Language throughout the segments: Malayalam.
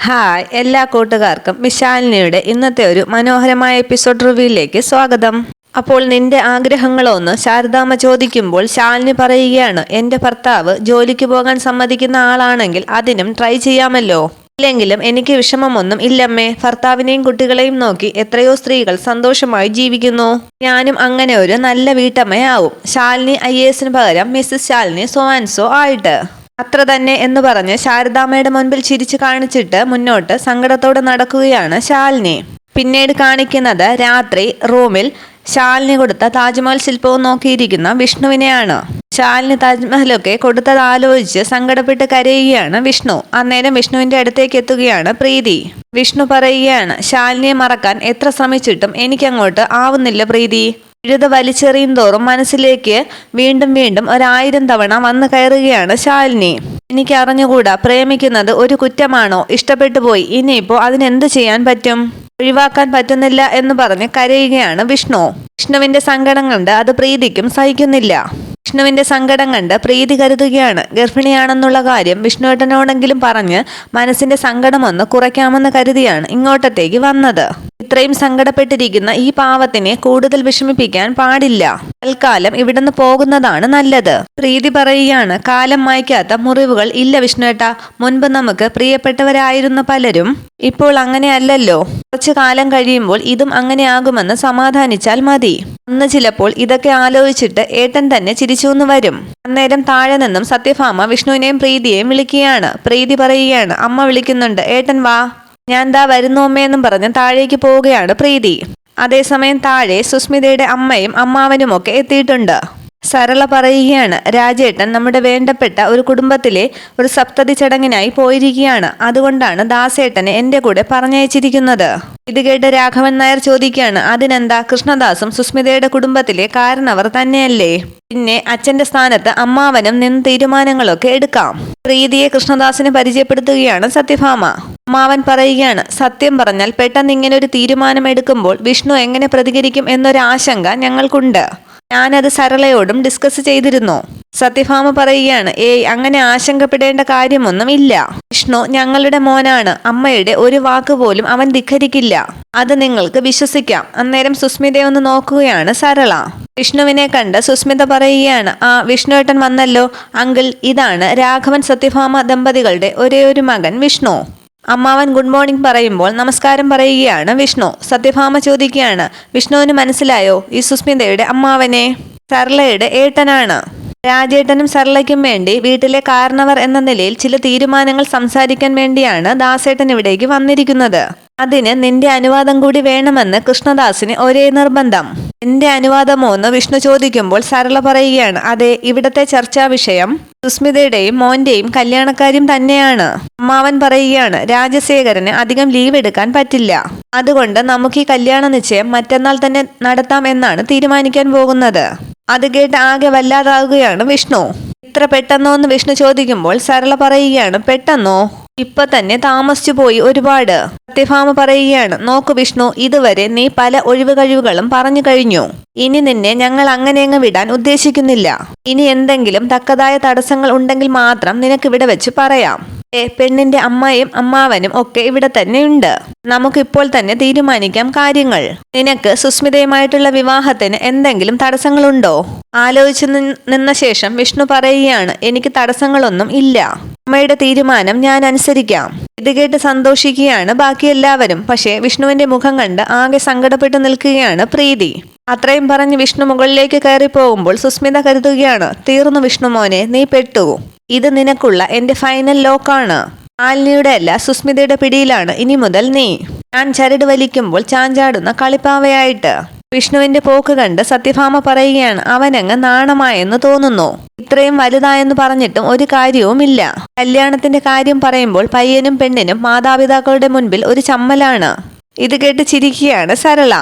ഹായ് എല്ലാ കൂട്ടുകാർക്കും വിശാലിനിയുടെ ഇന്നത്തെ ഒരു മനോഹരമായ എപ്പിസോഡ് റിവ്യൂയിലേക്ക് സ്വാഗതം. അപ്പോൾ നിന്റെ ആഗ്രഹങ്ങളൊന്ന് ശാരദാമ്മ ചോദിക്കുമ്പോൾ ശാലിനി പറയുകയാണ്, എൻ്റെ ഭർത്താവ് ജോലിക്ക് പോകാൻ സമ്മതിക്കുന്ന ആളാണെങ്കിൽ അതിനും ട്രൈ ചെയ്യാമല്ലോ. ഇല്ലെങ്കിലും എനിക്ക് വിഷമമൊന്നും ഇല്ലമ്മേ. ഭർത്താവിനെയും കുട്ടികളെയും നോക്കി എത്രയോ സ്ത്രീകൾ സന്തോഷമായി ജീവിക്കുന്നു. ഞാനും അങ്ങനെ ഒരു നല്ല വീട്ടമ്മയാവും. ശാലിനി IAS പകരം Mrs Shalini so and so ആയിട്ട്. അത്ര തന്നെ എന്ന് പറഞ്ഞ് ശാരദാമ്മയുടെ മുൻപിൽ ചിരിച്ചു കാണിച്ചിട്ട് മുന്നോട്ട് സങ്കടത്തോടെ നടക്കുകയാണ് ശാലിനി. പിന്നീട് കാണിക്കുന്നത് രാത്രി റൂമിൽ ശാലിനി കൊടുത്ത താജ്മഹൽ ശില്പവും നോക്കിയിരിക്കുന്ന വിഷ്ണുവിനെയാണ്. ശാലിനി താജ്മഹലൊക്കെ കൊടുത്തത് ആലോചിച്ച് സങ്കടപ്പെട്ട് കരയുകയാണ് വിഷ്ണു. അന്നേരം വിഷ്ണുവിന്റെ അടുത്തേക്ക് എത്തുകയാണ് പ്രീതി. വിഷ്ണു പറയുകയാണ്, ശാലിനിയെ മറക്കാൻ എത്ര ശ്രമിച്ചിട്ടും എനിക്കങ്ങോട്ട് ആവുന്നില്ല പ്രീതി. എഴുത വലിച്ചെറിയും തോറും മനസ്സിലേക്ക് വീണ്ടും വീണ്ടും 1000 തവണ വന്നു കയറുകയാണ് ശാലിനി. എനിക്ക് അറിഞ്ഞുകൂടാ, പ്രേമിക്കുന്നത് ഒരു കുറ്റമാണോ? ഇഷ്ടപ്പെട്ടു പോയി, ഇനിയിപ്പോ അതിനെന്ത് ചെയ്യാൻ പറ്റും? ഒഴിവാക്കാൻ പറ്റുന്നില്ല എന്ന് പറഞ്ഞ് കരയുകയാണ് വിഷ്ണു. വിഷ്ണുവിന്റെ സങ്കടം കണ്ട് അത് പ്രീതിക്കും സഹിക്കുന്നില്ല. വിഷ്ണുവിന്റെ സങ്കടം കണ്ട് പ്രീതി കരുതുകയാണ്, ഗർഭിണിയാണെന്നുള്ള കാര്യം വിഷ്ണുവേട്ടനോടെങ്കിലും പറഞ്ഞ് മനസ്സിന്റെ സങ്കടമൊന്ന് കുറയ്ക്കാമെന്ന് കരുതിയാണ് ഇങ്ങോട്ടത്തേക്ക് വന്നത്. ഇത്രയും സങ്കടപ്പെട്ടിരിക്കുന്ന ഈ പാവത്തിനെ കൂടുതൽ വിഷമിപ്പിക്കാൻ പാടില്ല. തൽക്കാലം ഇവിടുന്ന് പോകുന്നതാണ് നല്ലത്. പ്രീതി പറയുകയാണ്, കാലം മായ്ക്കാത്ത മുറിവുകൾ ഇല്ല വിഷ്ണുവേട്ട. മുൻപ് നമുക്ക് പ്രിയപ്പെട്ടവരായിരുന്ന പലരും ഇപ്പോൾ അങ്ങനെയല്ലല്ലോ. കുറച്ചു കാലം കഴിയുമ്പോൾ ഇതും അങ്ങനെ ആകുമെന്ന് സമാധാനിച്ചാൽ മതി. അന്ന് ചിലപ്പോൾ ഇതൊക്കെ ആലോചിച്ചിട്ട് ഏട്ടൻ തന്നെ ചിരിച്ചൂന്ന് വരും. അന്നേരം താഴെ നിന്നും സത്യഭാമ വിഷ്ണുവിനെയും പ്രീതിയെയും വിളിക്കുകയാണ്. പ്രീതി പറയുകയാണ്, അമ്മ വിളിക്കുന്നുണ്ട്, ഏട്ടൻ വാ. ഞാൻ ദാ വരുന്നു അമ്മയെന്നും പറഞ്ഞ് താഴേക്ക് പോവുകയാണ് പ്രീതി. അതേസമയം താഴെ സുസ്മിതയുടെ അമ്മയും അമ്മാവനുമൊക്കെ എത്തിയിട്ടുണ്ട്. സരള പറയുകയാണ്, രാജേട്ടൻ നമ്മുടെ വേണ്ടപ്പെട്ട ഒരു കുടുംബത്തിലെ ഒരു സപ്തതി ചടങ്ങിനായി പോയിരിക്കുകയാണ്. അതുകൊണ്ടാണ് ദാസേട്ടനെ എൻ്റെ കൂടെ പറഞ്ഞയച്ചിരിക്കുന്നത്. ഇത് കേട്ട് രാഘവൻ നായർ ചോദിക്കുകയാണ്, അതിനെന്താ, കൃഷ്ണദാസും സുസ്മിതയുടെ കുടുംബത്തിലെ കാരണവർ തന്നെയല്ലേ? പിന്നെ അച്ഛൻ്റെ സ്ഥാനത്ത് അമ്മാവനും നിന്ന് തീരുമാനങ്ങളൊക്കെ എടുക്കാം. പ്രീതിയെ കൃഷ്ണദാസിന് പരിചയപ്പെടുത്തുകയാണ് സത്യഭാമ. അമ്മാവൻ പറയുകയാണ്, സത്യം പറഞ്ഞാൽ പെട്ടെന്ന് ഇങ്ങനെ ഒരു തീരുമാനം എടുക്കുമ്പോൾ വിഷ്ണു എങ്ങനെ പ്രതികരിക്കും എന്നൊരു ആശങ്ക ഞങ്ങൾക്കുണ്ട്. ഞാനത് സരളയോടും ഡിസ്കസ് ചെയ്തിരുന്നു. സത്യഭാമ പറയുകയാണ്, അങ്ങനെ ആശങ്കപ്പെടേണ്ട കാര്യമൊന്നും ഇല്ല. വിഷ്ണു ഞങ്ങളുടെ മോനാണ്. അമ്മയുടെ ഒരു വാക്ക് പോലും അവൻ ധിക്കരിക്കില്ല. അത് നിങ്ങൾക്ക് വിശ്വസിക്കാം. അന്നേരം സുസ്മിതയെ ഒന്ന് നോക്കുകയാണ് സരള. വിഷ്ണുവിനെ കണ്ട് സുസ്മിത പറയുകയാണ്, വിഷ്ണുവേട്ടൻ വന്നല്ലോ അങ്കിൾ. ഇതാണ് രാഘവൻ സത്യഭാമ ദമ്പതികളുടെ ഒരേ ഒരു മകൻ വിഷ്ണു. അമ്മാവൻ ഗുഡ് മോർണിംഗ് പറയുമ്പോൾ നമസ്കാരം പറയുകയാണ് വിഷ്ണു. സത്യഭാമ ചോദിക്കുകയാണ്, വിഷ്ണുവിന് മനസ്സിലായോ ഈ സുസ്മിതയുടെ അമ്മാവനെ? സരളയുടെ ഏട്ടനാണ്. രാജേട്ടനും സരളയ്ക്കും വേണ്ടി വീട്ടിലെ കാരണവർ എന്ന നിലയിൽ ചില തീരുമാനങ്ങൾ സംസാരിക്കാൻ വേണ്ടിയാണ് ദാസേട്ടൻ ഇവിടേക്ക് വന്നിരിക്കുന്നത്. അതിന് നിന്റെ അനുവാദം കൂടി വേണമെന്ന് കൃഷ്ണദാസിന് ഒരേ നിർബന്ധം. എന്റെ അനുവാദമോ എന്ന് വിഷ്ണു ചോദിക്കുമ്പോൾ സരള പറയുകയാണ്, അതെ, ഇവിടത്തെ ചർച്ചാ വിഷയം സുസ്മിതയുടെയും മോന്റെയും കല്യാണക്കാര്യം തന്നെയാണ്. അമ്മാവൻ പറയുകയാണ്, രാജശേഖരന് അധികം ലീവ് എടുക്കാൻ പറ്റില്ല. അതുകൊണ്ട് നമുക്ക് ഈ കല്യാണ നിശ്ചയം മറ്റന്നാൾ തന്നെ നടത്താം എന്നാണ് തീരുമാനിക്കാൻ പോകുന്നത്. അത് കേട്ട് ആകെ വല്ലാതാകുകയാണ് വിഷ്ണു. ഇത്ര പെട്ടെന്നോ എന്ന് വിഷ്ണു ചോദിക്കുമ്പോൾ സരള പറയുകയാണ്, പെട്ടെന്നോ? ഇപ്പൊ തന്നെ താമസിച്ചു പോയി ഒരുപാട്. സത്യഭാമ പറയുകയാണ്, നോക്കു വിഷ്ണു, ഇതുവരെ നീ പല ഒഴിവ് കഴിവുകളും പറഞ്ഞു കഴിഞ്ഞു. ഇനി നിന്നെ ഞങ്ങൾ അങ്ങനെയങ്ങ് വിടാൻ ഉദ്ദേശിക്കുന്നില്ല. ഇനി എന്തെങ്കിലും തക്കതായ തടസ്സങ്ങൾ ഉണ്ടെങ്കിൽ മാത്രം നിനക്കിവിടെ വെച്ച് പറയാം. പെണ്ണിന്റെ അമ്മയും അമ്മാവനും ഒക്കെ ഇവിടെ തന്നെ ഉണ്ട്. നമുക്കിപ്പോൾ തന്നെ തീരുമാനിക്കാം കാര്യങ്ങൾ. നിനക്ക് സുസ്മിതയുമായിട്ടുള്ള വിവാഹത്തിന് എന്തെങ്കിലും തടസ്സങ്ങളുണ്ടോ? ആലോചിച്ചു നിന്ന ശേഷം വിഷ്ണു പറയുകയാണ്, എനിക്ക് തടസ്സങ്ങളൊന്നും ഇല്ല. അമ്മയുടെ തീരുമാനം ഞാൻ അനുസരിക്കാം. ഇത് കേട്ട് സന്തോഷിക്കുകയാണ് ബാക്കി എല്ലാവരും. പക്ഷേ വിഷ്ണുവിന്റെ മുഖം കണ്ട് ആകെ സങ്കടപ്പെട്ട് നിൽക്കുകയാണ് പ്രീതി. അത്രയും പറഞ്ഞ് വിഷ്ണു മുകളിലേക്ക് കയറി പോകുമ്പോൾ സുസ്മിത കരുതുകയാണ്, തീർന്നു വിഷ്ണു മോനെ, നീ പെട്ടു. ഇത് നിനക്കുള്ള എന്റെ ഫൈനൽ ലോക്കാണ്. ആലിനിയുടെ അല്ല, സുസ്മിതയുടെ പിടിയിലാണ് ഇനി മുതൽ നീ. ഞാൻ ചരട് വലിക്കുമ്പോൾ ചാഞ്ചാടുന്ന കളിപ്പാവയായിട്ട്. വിഷ്ണുവിന്റെ പോക്ക് കണ്ട് സത്യഭാമ പറയുകയാണ്, അവനങ്ങ് നാണമായെന്ന് തോന്നുന്നു. ഇത്രയും വലുതായെന്ന് പറഞ്ഞിട്ടും ഒരു കാര്യവുമില്ല. കല്യാണത്തിന്റെ കാര്യം പറയുമ്പോൾ പയ്യനും പെണ്ണിനും മാതാപിതാക്കളുടെ മുൻപിൽ ഒരു ചമ്മലാണ്. ഇത് കേട്ട് ചിരിക്കുകയാണ് സരള.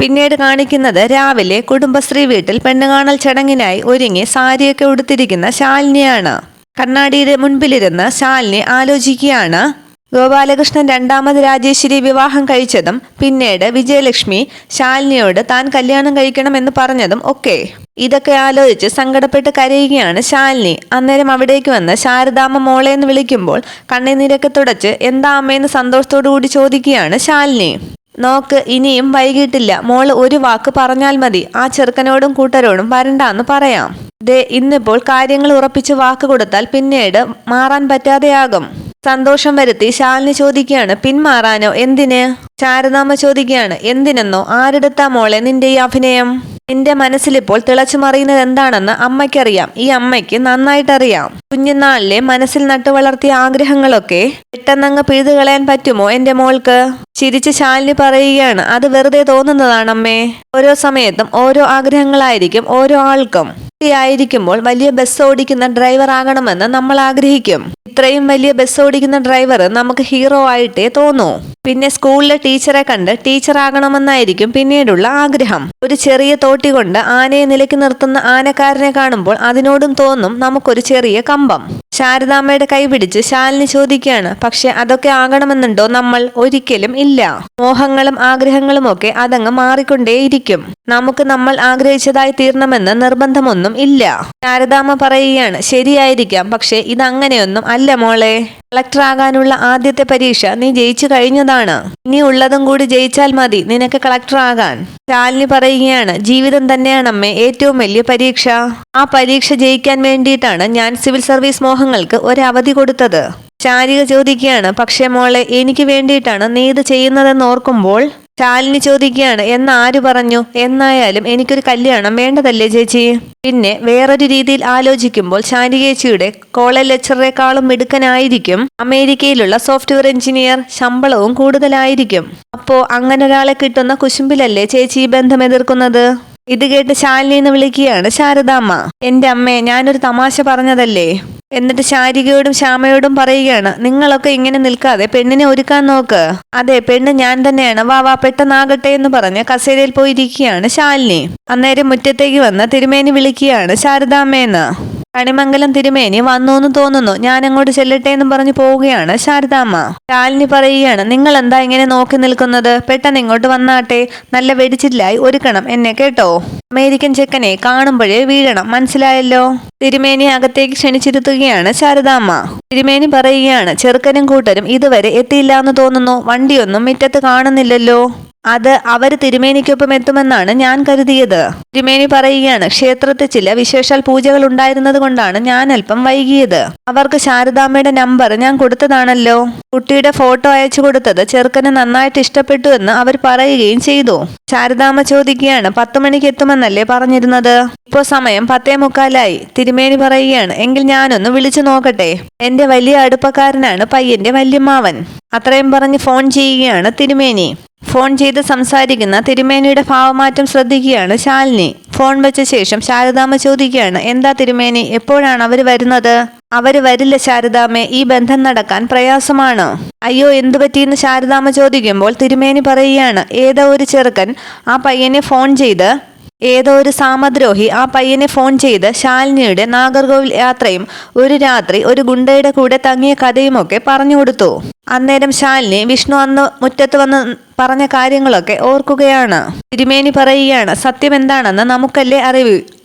പിന്നീട് കാണിക്കുന്നത് രാവിലെ കുടുംബശ്രീ വീട്ടിൽ പെണ്ണുകാണൽ ചടങ്ങിനായി ഒരുങ്ങി സാരിയൊക്കെ ഉടുത്തിരിക്കുന്ന ശാലിനിയാണ്. കണ്ണാടിയുടെ മുൻപിലിരുന്ന് ശാലിനി ആലോചിക്കുകയാണ്, ഗോപാലകൃഷ്ണൻ രണ്ടാമത് രാജേശ്വരി വിവാഹം കഴിച്ചതും പിന്നീട് വിജയലക്ഷ്മി ശാലിനിയോട് താൻ കല്യാണം കഴിക്കണമെന്ന് പറഞ്ഞതും ഒക്കെ. ഇതൊക്കെ ആലോചിച്ച് സങ്കടപ്പെട്ട് കരയുകയാണ് ശാലിനി. അന്നേരം അവിടേക്ക് വന്ന് ശാരദാമ്മ മോളേന്ന് വിളിക്കുമ്പോൾ കണ്ണുനീരൊക്കെ തുടച്ച് എന്താ അമ്മയെന്ന് സന്തോഷത്തോടു കൂടി ചോദിക്കുകയാണ് ശാലിനി. നോക്ക്, ഇനിയും വൈകിട്ടില്ല. മോള് ഒരു വാക്ക് പറഞ്ഞാൽ മതി. ആ ചെറുക്കനോടും കൂട്ടരോടും വരണ്ടാന്ന് പറയാം. ദേ, ഇന്നിപ്പോൾ കാര്യങ്ങൾ ഉറപ്പിച്ച് വാക്ക് കൊടുത്താൽ പിന്നീട് മാറാൻ പറ്റാതെയാകും. സന്തോഷം വരുത്തി ശാലിനി ചോദിക്കുകയാണ്, പിന്മാറാനോ? എന്തിന്? ശാരദാമ്മ ചോദിക്കുകയാണ്, എന്തിനെന്നോ? ആരെടുത്താ മോളെ നിന്റെ ഈ അഭിനയം? നിന്റെ മനസ്സിലിപ്പോൾ തിളച്ചു മറിയുന്നത് എന്താണെന്ന് അമ്മയ്ക്കറിയാം. ഈ അമ്മയ്ക്ക് നന്നായിട്ടറിയാം. കുഞ്ഞുനാളിലെ മനസ്സിൽ നട്ടു വളർത്തിയ ആഗ്രഹങ്ങളൊക്കെ പെട്ടെന്നങ്ങ് പിഴുതു കളയാൻ പറ്റുമോ എന്റെ മോൾക്ക്? ചിരിച്ച് ശാലിനി പറയുകയാണ്, അത് വെറുതെ തോന്നുന്നതാണമ്മേ. ഓരോ സമയത്തും ഓരോ ആഗ്രഹങ്ങളായിരിക്കും ഓരോ ആൾക്കും. ആയിരിക്കുമ്പോൾ വലിയ ബസ് ഓടിക്കുന്ന ഡ്രൈവർ ആകണമെന്ന് നമ്മൾ ആഗ്രഹിക്കും. ഇത്രയും വലിയ ബസ് ഓടിക്കുന്ന ഡ്രൈവർ നമുക്ക് ഹീറോ ആയിട്ടേ തോന്നൂ. പിന്നെ സ്കൂളിലെ ടീച്ചറെ കണ്ട് ടീച്ചർ ആകണമെന്നായിരിക്കും പിന്നീടുള്ള ആഗ്രഹം. ഒരു ചെറിയ തോട്ടി കൊണ്ട് ആനയെ നിലയ്ക്ക് നിർത്തുന്ന ആനക്കാരനെ കാണുമ്പോൾ അതിനോടും തോന്നും നമുക്കൊരു ചെറിയ കമ്പം. ശാരദാമ്മയുടെ കൈ പിടിച്ച് ശാലിനി ചോദിക്കുകയാണ്, പക്ഷെ അതൊക്കെ ആകണമെന്നുണ്ടോ നമ്മൾ? ഒരിക്കലും ഇല്ല. മോഹങ്ങളും ആഗ്രഹങ്ങളും ഒക്കെ അതങ്ങ് മാറിക്കൊണ്ടേയിരിക്കും. നമുക്ക് നമ്മൾ ആഗ്രഹിച്ചതായി തീരണമെന്ന് നിർബന്ധമൊന്നും ഇല്ല. ശാരദാമ്മ പറയുകയാണ്, ശരിയായിരിക്കാം, പക്ഷെ ഇതങ്ങനെയൊന്നും അല്ല മോളെ. കളക്ടർ ആകാനുള്ള ആദ്യത്തെ പരീക്ഷ നീ ജയിച്ചു കഴിഞ്ഞതാണ്. ഇനി ഉള്ളതും കൂടി ജയിച്ചാൽ മതി നിനക്ക് കളക്ടർ ആകാൻ. ശാലിനി പറയുകയാണ്, ജീവിതം തന്നെയാണമ്മേ ഏറ്റവും വലിയ പരീക്ഷ. ആ പരീക്ഷ ജയിക്കാൻ വേണ്ടിയിട്ടാണ് ഞാൻ സിവിൽ സർവീസ് മോഹങ്ങൾക്ക് ഒരവധി കൊടുത്തത്. ശാരിക ചോദിക്കുകയാണ്, പക്ഷേ മോളെ എനിക്ക് വേണ്ടിയിട്ടാണ് നീ ഇത് ചെയ്യുന്നതെന്ന് ഓർക്കുമ്പോൾ. ശാലിനി ചോദിക്കുകയാണ്, എന്നാര് പറഞ്ഞു? എന്നായാലും എനിക്കൊരു കല്യാണം വേണ്ടതല്ലേ ചേച്ചി? പിന്നെ വേറൊരു രീതിയിൽ ആലോചിക്കുമ്പോൾ ശാരികേച്ചിയുടെ കോളേജ് ലെക്ചറേക്കാളും മിടുക്കനായിരിക്കും അമേരിക്കയിലുള്ള സോഫ്റ്റ്വെയർ എഞ്ചിനീയർ. ശമ്പളവും കൂടുതലായിരിക്കും. അപ്പോ അങ്ങനെ ഒരാളെ കിട്ടുന്ന കുശുമ്പിലല്ലേ ചേച്ചി ഈ ബന്ധം എതിർക്കുന്നത്? ഇത് കേട്ട് ശാലിനിന്ന് വിളിക്കുകയാണ് ശാരദാമ്മ. എന്റെ അമ്മേ, ഞാനൊരു തമാശ പറഞ്ഞതല്ലേ. എന്നിട്ട് ശാരികയോടും ശ്യാമയോടും പറയുകയാണ്, നിങ്ങളൊക്കെ ഇങ്ങനെ നിൽക്കാതെ പെണ്ണിനെ ഒരുക്കാൻ നോക്ക്. അതെ, പെണ്ണ് ഞാൻ തന്നെയാണ്. വാ വാ പെട്ടെന്നാകട്ടെ എന്ന് പറഞ്ഞ് കസേരയിൽ പോയിരിക്കുകയാണ് ശാലിനി. അന്നേരം മുറ്റത്തേക്ക് വന്ന് തിരുമേനി വിളിക്കുകയാണ് ശാരദാമ്മയെന്ന്. കണിമംഗലം തിരുമേനി വന്നൂന്ന് തോന്നുന്നു, ഞാൻ അങ്ങോട്ട് ചെല്ലട്ടെ എന്നും പറഞ്ഞു പോവുകയാണ് ശാരദാമ്മ. ശാലിനി പറയുകയാണ്, നിങ്ങൾ എന്താ ഇങ്ങനെ നോക്കി നിൽക്കുന്നത്? പെട്ടെന്ന് ഇങ്ങോട്ട് വന്നാട്ടെ. നല്ല വെടിച്ചില്ലായി ഒരുക്കണം എന്നെ, കേട്ടോ? അമേരിക്കൻ ചെക്കനെ കാണുമ്പോഴേ വീഴണം, മനസ്സിലായല്ലോ? തിരുമേനി അകത്തേക്ക് ക്ഷണിച്ചിരുത്തുകയാണ് ശാരദാമ്മ. തിരുമേനി പറയുകയാണ്, ചെറുക്കനും കൂട്ടരും ഇതുവരെ എത്തിയില്ല എന്ന് തോന്നുന്നു. വണ്ടിയൊന്നും മുറ്റത്ത് കാണുന്നില്ലല്ലോ. അത് അവര് തിരുമേനിക്കൊപ്പം എത്തുമെന്നാണ് ഞാൻ കരുതിയത്. തിരുമേനി പറയുകയാണ്, ക്ഷേത്രത്തിൽ ചില വിശേഷാൽ പൂജകൾ ഉണ്ടായിരുന്നത് കൊണ്ടാണ് ഞാൻ അല്പം വൈകിയത്. അവർക്ക് ശാരദാമ്മയുടെ നമ്പർ ഞാൻ കൊടുത്തതാണല്ലോ. കുട്ടിയുടെ ഫോട്ടോ അയച്ചു കൊടുത്തത് ചെറുക്കന് നന്നായിട്ട് ഇഷ്ടപ്പെട്ടു എന്ന് അവർ പറയുകയും ചെയ്തു. ശാരദാമ്മ ചോദിക്കുകയാണ്, 10 മണിക്ക് എത്തുമെന്നല്ലേ പറഞ്ഞിരുന്നത്? ഇപ്പോ സമയം 10:45. തിരുമേനി പറയുകയാണ്, എങ്കിൽ ഞാനൊന്ന് വിളിച്ചു നോക്കട്ടെ. എന്റെ വലിയ അടുപ്പക്കാരനാണ് പയ്യന്റെ വല്യമ്മാവൻ. അത്രയും പറഞ്ഞ് ഫോൺ ചെയ്യുകയാണ് തിരുമേനി. ഫോൺ ചെയ്ത് സംസാരിക്കുന്ന തിരുമേനിയുടെ ഭാവമാറ്റം ശ്രദ്ധിക്കുകയാണ് ശാലിനി. ഫോൺ വെച്ച ശേഷം ശാരദാമ്മ ചോദിക്കുകയാണ്, എന്താ തിരുമേനി, എപ്പോഴാണ് അവര് വരുന്നത്? അവര് വരില്ല ശാരദാമ്മേ, ഈ ബന്ധം നടക്കാൻ പ്രയാസമാണ്. അയ്യോ, എന്തു പറ്റിയെന്ന് ശാരദാമ്മ ചോദിക്കുമ്പോൾ തിരുമേനി പറയുകയാണ്, ഏതോ ഒരു ചെറുക്കൻ ആ പയ്യനെ ഫോൺ ചെയ്ത് ഏതോ ഒരു സാമദ്രോഹി ആ പയ്യനെ ഫോൺ ചെയ്ത് ശാലിനിയുടെ നാഗർകോവിൽ യാത്രയും ഒരു രാത്രി ഒരു ഗുണ്ടയുടെ കൂടെ തങ്ങിയ കഥയുമൊക്കെ പറഞ്ഞു കൊടുത്തു. അന്നേരം ശാലിനി വിഷ്ണു അന്ന് മുറ്റത്ത് വന്ന് പറഞ്ഞ കാര്യങ്ങളൊക്കെ ഓർക്കുകയാണ്. തിരുമേനി പറയുകയാണ്, സത്യം എന്താണെന്ന് നമുക്കല്ലേ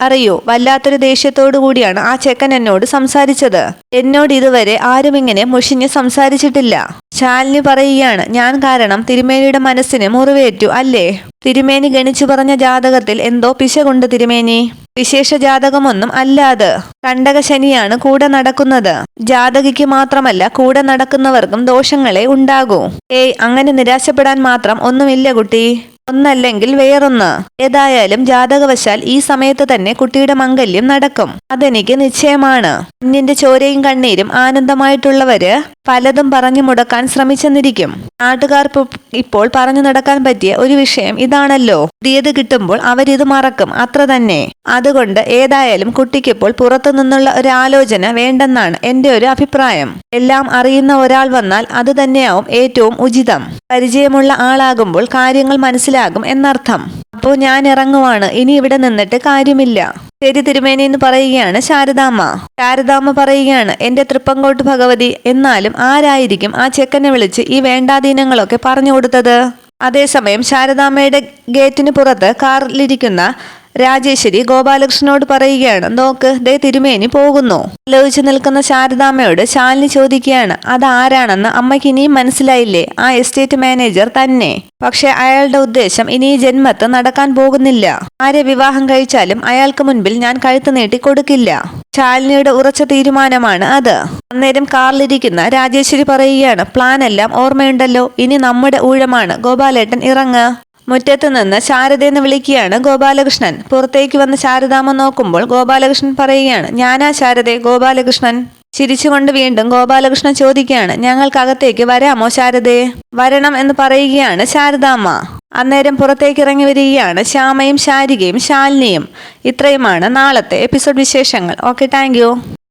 അറിയൂ. വല്ലാത്തൊരു ദേഷ്യത്തോടു കൂടിയാണ് ആ ചെക്കൻ എന്നോട് സംസാരിച്ചത്. എന്നോട് ഇതുവരെ ആരും ഇങ്ങനെ മുഷിഞ്ഞ് സംസാരിച്ചിട്ടില്ല. ശാലിനി പറയുകയാണ്, ഞാൻ കാരണം തിരുമേനിയുടെ മനസ്സിന് മുറിവേറ്റു അല്ലേ? തിരുമേനി ഗണിച്ചു പറഞ്ഞ ജാതകത്തിൽ എന്തോ പിശകുണ്ട് തിരുമേനി. വിശേഷ ജാതകമൊന്നും അല്ലാതെ കണ്ടക ശനിയാണ് കൂടെ നടക്കുന്നത്. ജാതകിക്ക് മാത്രമല്ല കൂടെ നടക്കുന്നവർക്കും ദോഷങ്ങളെ ഉണ്ടാകൂ. അങ്ങനെ നിരാശപ്പെടാൻ മാത്രം ഒന്നുമില്ല കുട്ടി. ഒന്നല്ലെങ്കിൽ വേറൊന്ന്. ഏതായാലും ജാതകവശാൽ ഈ സമയത്ത് തന്നെ കുട്ടിയുടെ മംഗല്യം നടക്കും, അതെനിക്ക് നിശ്ചയമാണ്. കുഞ്ഞിന്റെ ചോരയും കണ്ണീരും ആനന്ദമായിട്ടുള്ളവര് പലതും പറഞ്ഞു മുടക്കാൻ ശ്രമിച്ചെന്നിരിക്കും. നാട്ടുകാർ ഇപ്പോൾ പറഞ്ഞു നടക്കാൻ പറ്റിയ ഒരു വിഷയം ഇതാണല്ലോ. പുതിയത് കിട്ടുമ്പോൾ അവരിത് മറക്കും, അത്ര തന്നെ. അതുകൊണ്ട് ഏതായാലും കുട്ടിക്കിപ്പോൾ പുറത്തു നിന്നുള്ള ഒരു ആലോചന വേണ്ടെന്നാണ് എന്റെ ഒരു അഭിപ്രായം. എല്ലാം അറിയുന്ന ഒരാൾ വന്നാൽ അത് തന്നെയാവും ഏറ്റവും ഉചിതം. പരിചയമുള്ള ആളാകുമ്പോൾ കാര്യങ്ങൾ മനസ്സിലാകും എന്നർത്ഥം. അപ്പോൾ ഞാൻ ഇറങ്ങുവാണ്. ഇനി ഇവിടെ നിന്നിട്ട് കാര്യമില്ല. ശരി തിരുമേനി എന്ന് പറയുകയാണ് ശാരദാമ്മ. ശാരദാമ്മ പറയുകയാണ്, എന്റെ തൃപ്പങ്കോട്ട് ഭഗവതി, എന്നാലും ആരായിരിക്കും ആ ചെക്കനെ വിളിച്ച് ഈ വേണ്ടാധീനങ്ങളൊക്കെ പറഞ്ഞു കൊടുത്തത്? അതേസമയം ശാരദാമ്മയുടെ ഗേറ്റിന് പുറത്ത് കാറിലിരിക്കുന്ന രാജേശ്വരി ഗോപാലകൃഷ്ണനോട് പറയുകയാണ്, നോക്ക് ദേ തിരുമേനി പോകുന്നു. ആലോചിച്ച് നിൽക്കുന്ന ശാരദാമ്മയോട് ശാലിനി ചോദിക്കുകയാണ്, അതാരാണെന്ന് അമ്മയ്ക്ക് ഇനിയും മനസ്സിലായില്ലേ? ആ എസ്റ്റേറ്റ് മാനേജർ തന്നെ. പക്ഷെ അയാളുടെ ഉദ്ദേശം ഇനി ഈ ജന്മത്ത് നടക്കാൻ പോകുന്നില്ല. ആരെ വിവാഹം കഴിച്ചാലും അയാൾക്ക് മുൻപിൽ ഞാൻ കഴുത്ത് നീട്ടി കൊടുക്കില്ല. ശാലിനിയുടെ ഉറച്ച തീരുമാനമാണ് അത്. അന്നേരം കാറിലിരിക്കുന്ന രാജേശ്വരി പറയുകയാണ്, പ്ലാൻ എല്ലാം ഓർമ്മയുണ്ടല്ലോ, ഇനി നമ്മുടെ ഊഴമാണ്, ഗോപാലേട്ടൻ ഇറങ്ങ്. മുറ്റത്ത് നിന്ന് ശാരദയെന്ന് വിളിക്കുകയാണ് ഗോപാലകൃഷ്ണൻ. പുറത്തേക്ക് വന്ന് ശാരദാമ്മ നോക്കുമ്പോൾ ഗോപാലകൃഷ്ണൻ പറയുകയാണ്, ഞാനാ ശാരദേ, ഗോപാലകൃഷ്ണൻ. ചിരിച്ചുകൊണ്ട് വീണ്ടും ഗോപാലകൃഷ്ണൻ ചോദിക്കുകയാണ്, ഞങ്ങൾക്കകത്തേക്ക് വരാമോ ശാരദേ? വരണം എന്ന് പറയുകയാണ് ശാരദാമ്മ. അന്നേരം പുറത്തേക്ക് ഇറങ്ങി വരികയാണ് ശ്യാമയും ശാരികയും ശാലിനിയും. ഇത്രയുമാണ് നാളത്തെ എപ്പിസോഡ് വിശേഷങ്ങൾ. Okay, thank you.